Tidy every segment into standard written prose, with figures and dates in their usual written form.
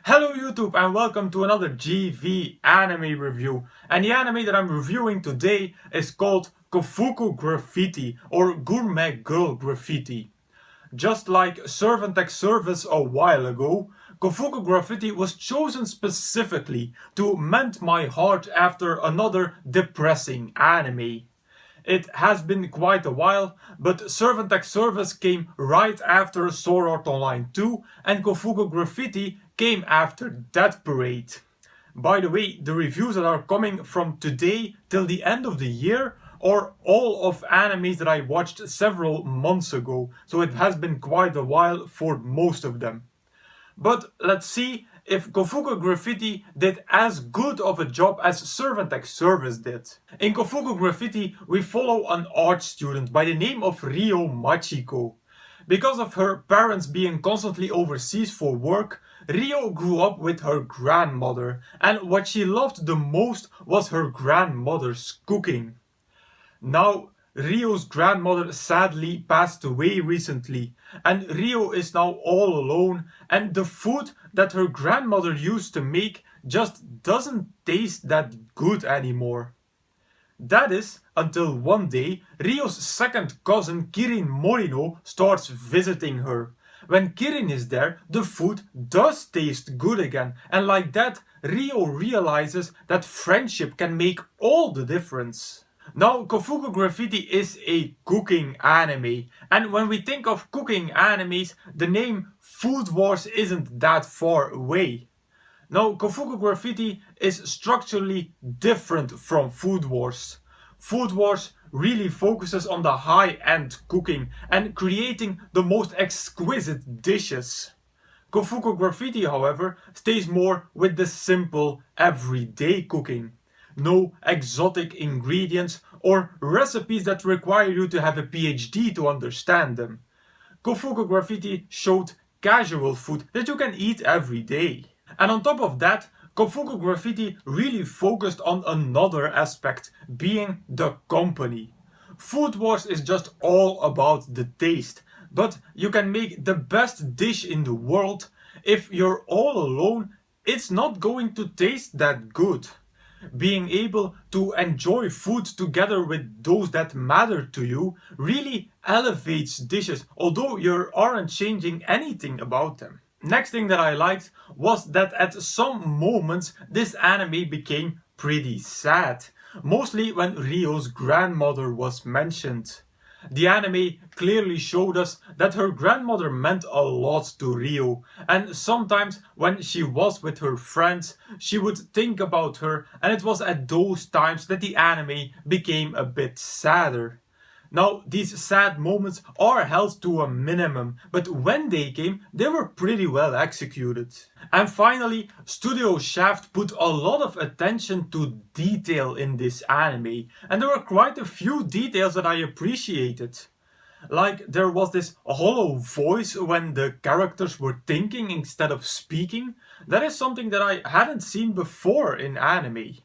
Hello YouTube and welcome to another GV anime review. And the anime that I'm reviewing today is called Koufuku Graffiti or Gourmet Girl Graffiti. Just like Servant X Service a while ago, Koufuku Graffiti was chosen specifically to mend my heart after another depressing anime. It has been quite a while, but Servant X Service came right after Sword Art Online 2 and Koufuku Graffiti came after Death Parade. By the way, the reviews that are coming from today till the end of the year are all of animes that I watched several months ago, so it has been quite a while for most of them. But let's see if Koufuku Graffiti did as good of a job as Servant X Service did. In Koufuku Graffiti, we follow an art student by the name of Rio Machiko. Because of her parents being constantly overseas for work, Rio grew up with her grandmother, and what she loved the most was her grandmother's cooking. Now, Rio's grandmother sadly passed away recently, and Rio is now all alone, and the food that her grandmother used to make just doesn't taste that good anymore. That is, until one day, Rio's second cousin Kirin Morino starts visiting her. When Kirin is there, the food does taste good again, and like that, Rio realizes that friendship can make all the difference. Now, Koufuku Graffiti is a cooking anime, and when we think of cooking animes, the name Food Wars isn't that far away. Now, Koufuku Graffiti is structurally different from Food Wars. Food Wars really focuses on the high-end cooking and creating the most exquisite dishes. Koufuku Graffiti, however, stays more with the simple, everyday cooking. No exotic ingredients or recipes that require you to have a PhD to understand them. Koufuku Graffiti showed casual food that you can eat every day. And on top of that, Koufuku Graffiti really focused on another aspect, being the company. Food Wars is just all about the taste, but you can make the best dish in the world. If you're all alone, it's not going to taste that good. Being able to enjoy food together with those that matter to you really elevates dishes, although you aren't changing anything about them. Next thing that I liked was that at some moments this anime became pretty sad, mostly when Rio's grandmother was mentioned. The anime clearly showed us that her grandmother meant a lot to Rio, and sometimes when she was with her friends, she would think about her, and it was at those times that the anime became a bit sadder. Now, these sad moments are held to a minimum, but when they came, they were pretty well executed. And finally, Studio Shaft put a lot of attention to detail in this anime, and there were quite a few details that I appreciated. Like, there was this hollow voice when the characters were thinking instead of speaking. That is something that I hadn't seen before in anime.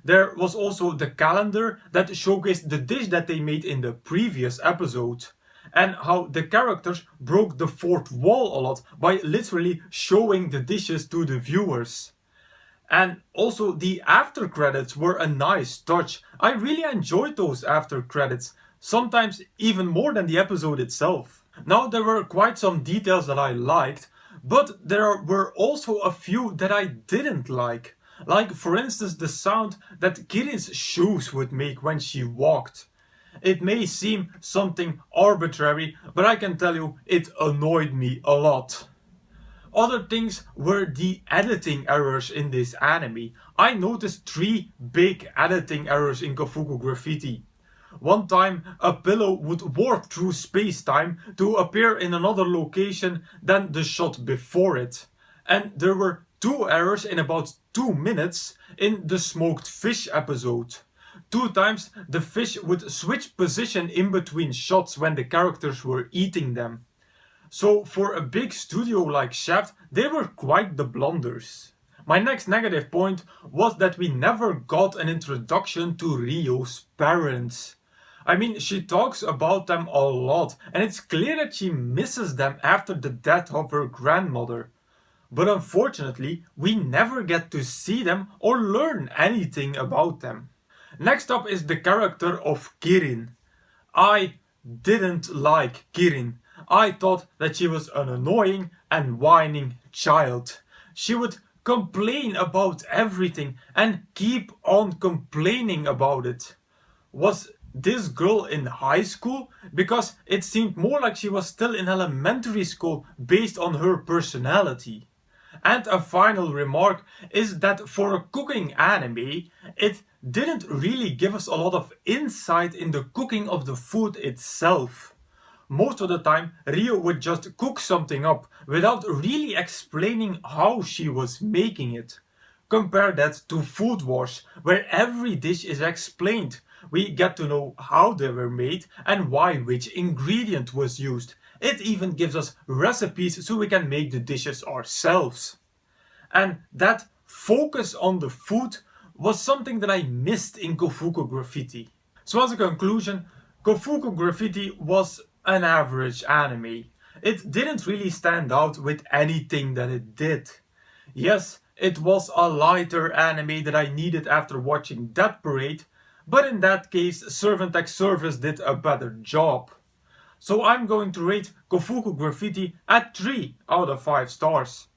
There was also the calendar that showcased the dish that they made in the previous episode, and how the characters broke the fourth wall a lot by literally showing the dishes to the viewers. And also the after credits were a nice touch. I really enjoyed those after credits, sometimes even more than the episode itself. Now, there were quite some details that I liked, but there were also a few that I didn't like. Like, for instance, the sound that Kirin's shoes would make when she walked. It may seem something arbitrary, but I can tell you it annoyed me a lot. Other things were the editing errors in this anime. I noticed 3 big editing errors in Koufuku Graffiti. One time, a pillow would warp through space-time to appear in another location than the shot before it. And there were 2 errors in about 2 minutes in the smoked fish episode. 2 times the fish would switch position in between shots when the characters were eating them. So for a big studio like Shaft, they were quite the blunders. My next negative point was that we never got an introduction to Rio's parents. I mean, she talks about them a lot, and it's clear that she misses them after the death of her grandmother. but unfortunately we never get to see them or learn anything about them. Next up is the character of Kirin. I didn't like Kirin. I thought that she was an annoying and whining child. She would complain about everything and keep on complaining about it. Was this girl in high school? Because it seemed more like she was still in elementary school based on her personality. And a final remark is that for a cooking anime, it didn't really give us a lot of insight in the cooking of the food itself. Most of the time, Rio would just cook something up without really explaining how she was making it. Compare that to Food Wars, where every dish is explained. We get to know how they were made and why which ingredient was used. It even gives us recipes so we can make the dishes ourselves. And that focus on the food was something that I missed in Koufuku Graffiti. So as a conclusion, Koufuku Graffiti was an average anime. It didn't really stand out with anything that it did. Yes, it was a lighter anime that I needed after watching Death Parade, but in that case Servant X Service did a better job. So I'm going to rate Koufuku Graffiti at 3 out of 5 stars.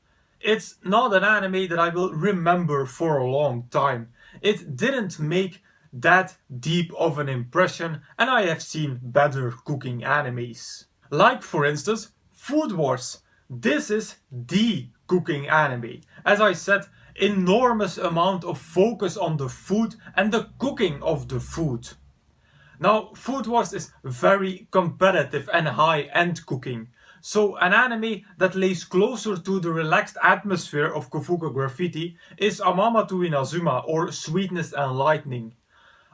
It's not an anime that I will remember for a long time. It didn't make that deep of an impression, and I have seen better cooking animes. Like for instance, Food Wars. This is the cooking anime. As I said, enormous amount of focus on the food and the cooking of the food. Now, Food Wars is very competitive and high-end cooking. So an anime that lays closer to the relaxed atmosphere of Koufuku Graffiti is Amamato Inazuma, or Sweetness and Lightning.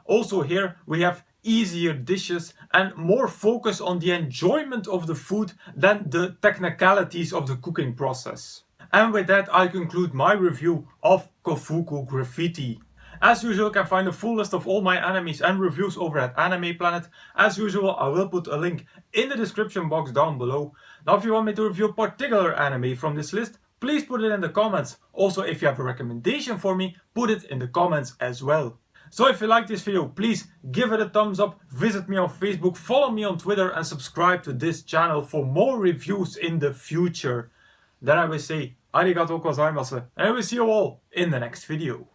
Also here we have easier dishes and more focus on the enjoyment of the food than the technicalities of the cooking process. And with that I conclude my review of Koufuku Graffiti. As usual, you can find a full list of all my animes and reviews over at Anime Planet. As usual, I will put a link in the description box down below. Now if you want me to review a particular anime from this list, please put it in the comments. Also, if you have a recommendation for me, put it in the comments as well. So if you like this video, please give it a thumbs up, visit me on Facebook, follow me on Twitter and subscribe to this channel for more reviews in the future. Then I will say arigatou gozaimasu and I will see you all in the next video.